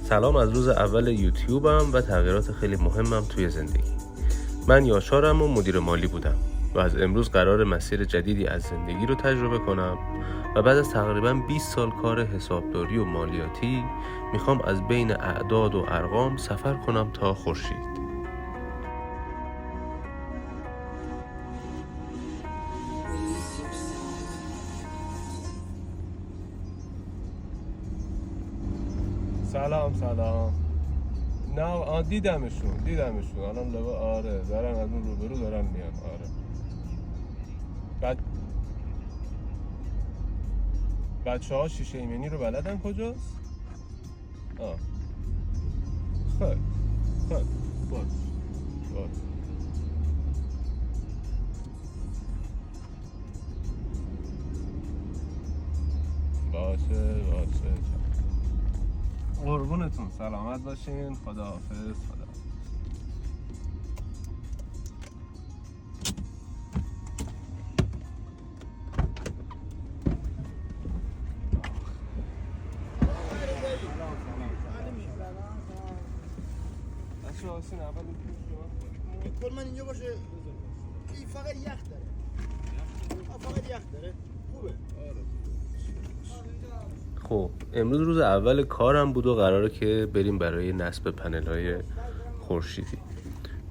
سلام از روز اول یوتیوبم و تغییرات خیلی مهمم توی زندگی. من یاشارم و مدیر مالی بودم و از امروز قرار مسیر جدیدی از زندگی رو تجربه کنم و بعد از تقریباً 20 سال کار حسابداری و مالیاتی میخوام از بین اعداد و ارقام سفر کنم تا خورشید. سلام. نه دیدمشون الان لبا. آره دارن از اون روبرو دارن میان. آره بچه ها شیشه ایمنی رو بلدن کجاست؟ خیلی باشه قربونتون، سلامت باشین. خداحافظ. کل من اینجا باشه. این فقط یخ داره. خوبه. خب امروز روز اول کارم بود و قراره که بریم برای نصب پنل‌های خورشیدی.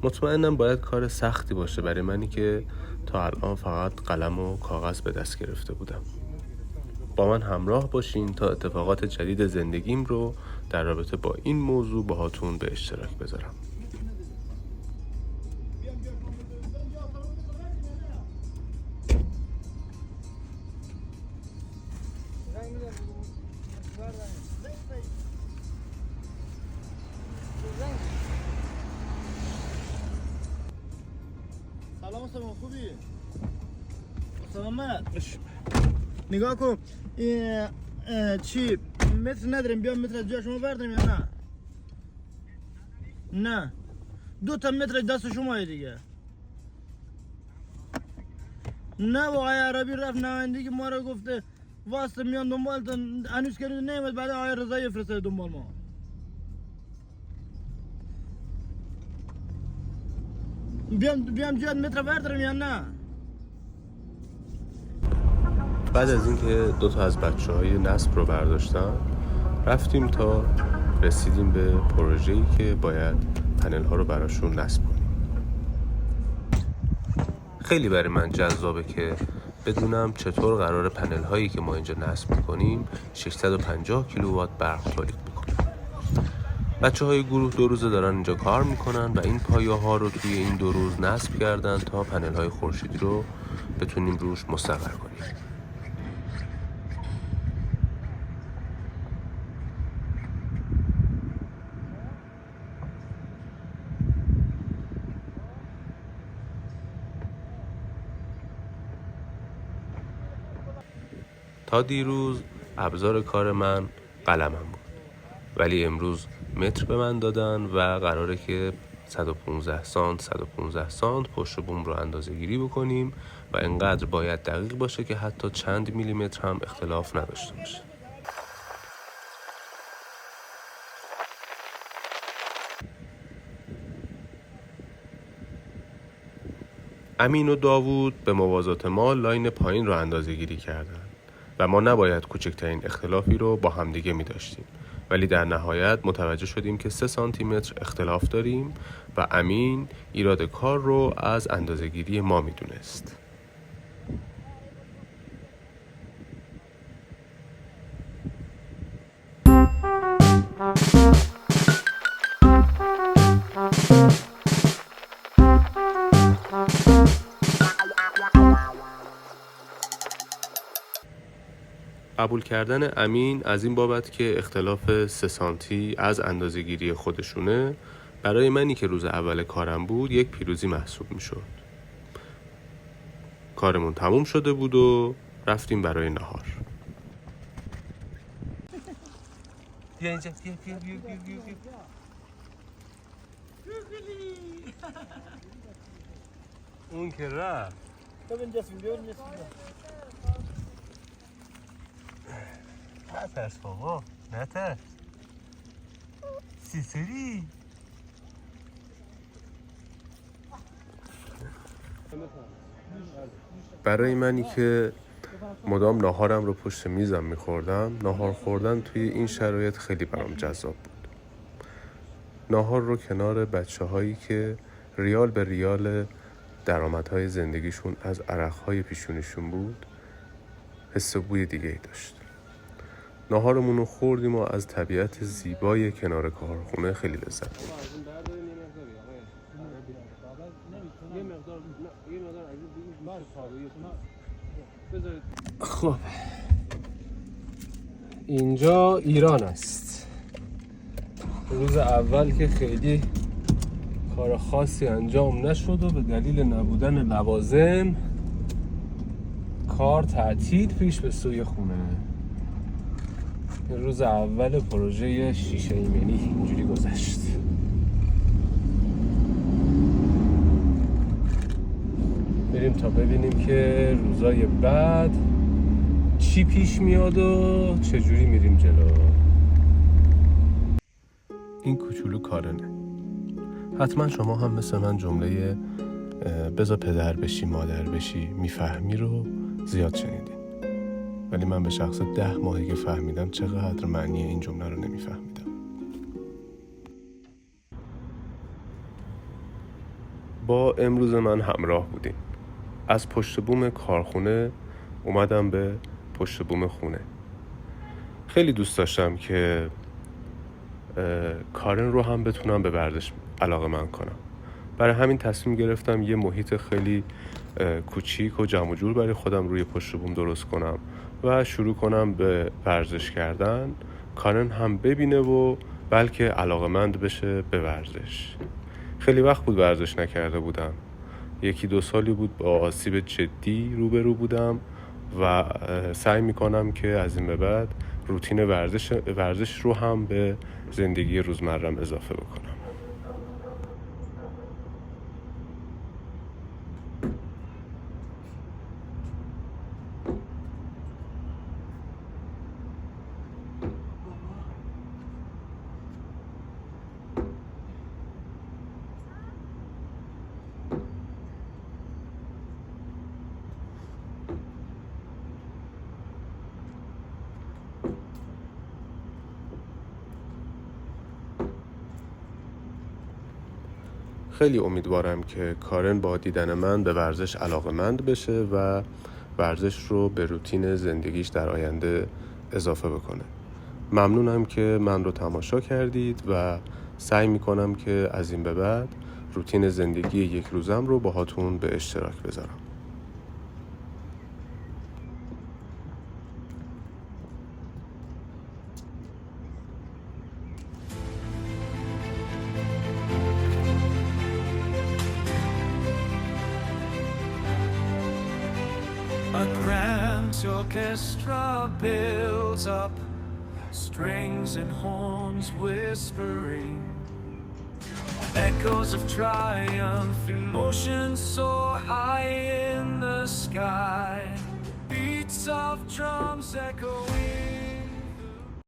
مطمئنم باید کار سختی باشه برای منی که تا الان فقط قلم و کاغذ به دست گرفته بودم. با من همراه باشین تا اتفاقات جدید زندگیم رو در رابطه با این موضوع باهاتون به اشتراک بذارم. سلام خوبی؟ سلامت. نگاه کن چی متر نداریم، بیام متر از جا شما برداریم یا نه؟ نه 2 تا متر دست شما دیگه. نه و آقای عربی رفت نمایندگی ما رو گفته واسه میان دنبالتون، هنوز که نمیاد. بعد آقای رضایی فرستاد دنبال ما. بیام جات متر برداریم یا نه؟ بعد از اینکه 2 تا از بچه‌های نصب رو برداشتن، رفتیم تا رسیدیم به پروژه‌ای که باید پنل‌ها رو براشون نصب کنیم. خیلی برای من جذابه که بدونم چطور قرار پنل‌هایی که ما اینجا نصب می‌کنیم 650 کیلووات برق تولید می‌کنن. بچه‌های گروه 2 روزه دارن اینجا کار می‌کنن و این پایه‌ها رو توی این 2 روز نصب کردن تا پنل‌های خورشیدی رو بتونیم روش مستقر کنیم. تا دیروز ابزار کار من قلمم بود، ولی امروز متر به من دادن و قراره که 115 سانت پشت بوم رو اندازه گیری بکنیم و انقدر باید دقیق باشه که حتی چند میلیمتر هم اختلاف نداشته باشه. امین و داوود به موازات ما لاین پایین رو اندازه گیری کردن و ما نباید کوچکترین اختلافی رو با همدیگه می داشتیم، ولی در نهایت متوجه شدیم که 3 سانتی متر اختلاف داریم و امین ایراد کار رو از اندازه‌گیری ما می دونست. قبول کردن امین از این بابت که اختلاف 3 سانتی از اندازه‌گیری خودشونه برای منی که روز اول کارم بود یک پیروزی محسوب می شد. کارمون تموم شده بود و رفتیم برای نهار. بیا اینجا، بیا. اون که رفت. ببین جسم نترس بابا، نترس. چطوری؟ برای منی که مدام ناهارم رو پشت میزم میخوردم، ناهار خوردن توی این شرایط خیلی برام جذاب بود. ناهار رو کنار بچه هایی که ریال به ریال درآمدهای زندگیشون از عرقهای پیشونیشون بود، حس بوی دیگه ای داشت. ناهارمون رو خوردیم و از طبیعت زیبای کنار کارخونه خیلی لذت بردیم. خب اینجا ایران است. روز اول که خیلی کار خاصی انجام نشد و به دلیل نبودن لوازم کار تعطیل پیش به سوی خونه. روز اول پروژه شیشه ایمنی اینجوری گذشت. بریم تا ببینیم که روزای بعد چی پیش میاد و چجوری میریم جلو. این کوچولو کارنه. حتما شما هم مثل من جمله بذار پدر بشی مادر بشی میفهمی رو زیاد شنیدین، ولی من به شخص 10 ماهی که فهمیدم چقدر معنی این جمله رو نمیفهمیدم. با امروز من همراه بودین. از پشت بوم کارخونه اومدم به پشت بوم خونه. خیلی دوست داشتم که کارن رو هم بتونم به ورزش علاقه‌مند کنم. برای همین تصمیم گرفتم یه محیط خیلی کوچیک و جمع و جور برای خودم روی پشت بوم درست کنم و شروع کنم به ورزش کردن. کارن هم ببینه و بلکه علاقه‌مند بشه به ورزش. خیلی وقت بود ورزش نکرده بودم. 1-2 سالی بود با آسیب جدی روبرو بودم و سعی میکنم که از این به بعد روتین ورزش رو هم به زندگی روزمرم اضافه بکنم. خیلی امیدوارم که کارن با دیدن من به ورزش علاقه‌مند بشه و ورزش رو به روتین زندگیش در آینده اضافه بکنه. ممنونم که من رو تماشا کردید و سعی میکنم که از این به بعد روتین زندگی 1 روزم رو باهاتون به اشتراک بذارم. A grand orchestra builds up, strings and horns whispering, echoes of triumph, emotions soar high in the sky, beats of drums echoing.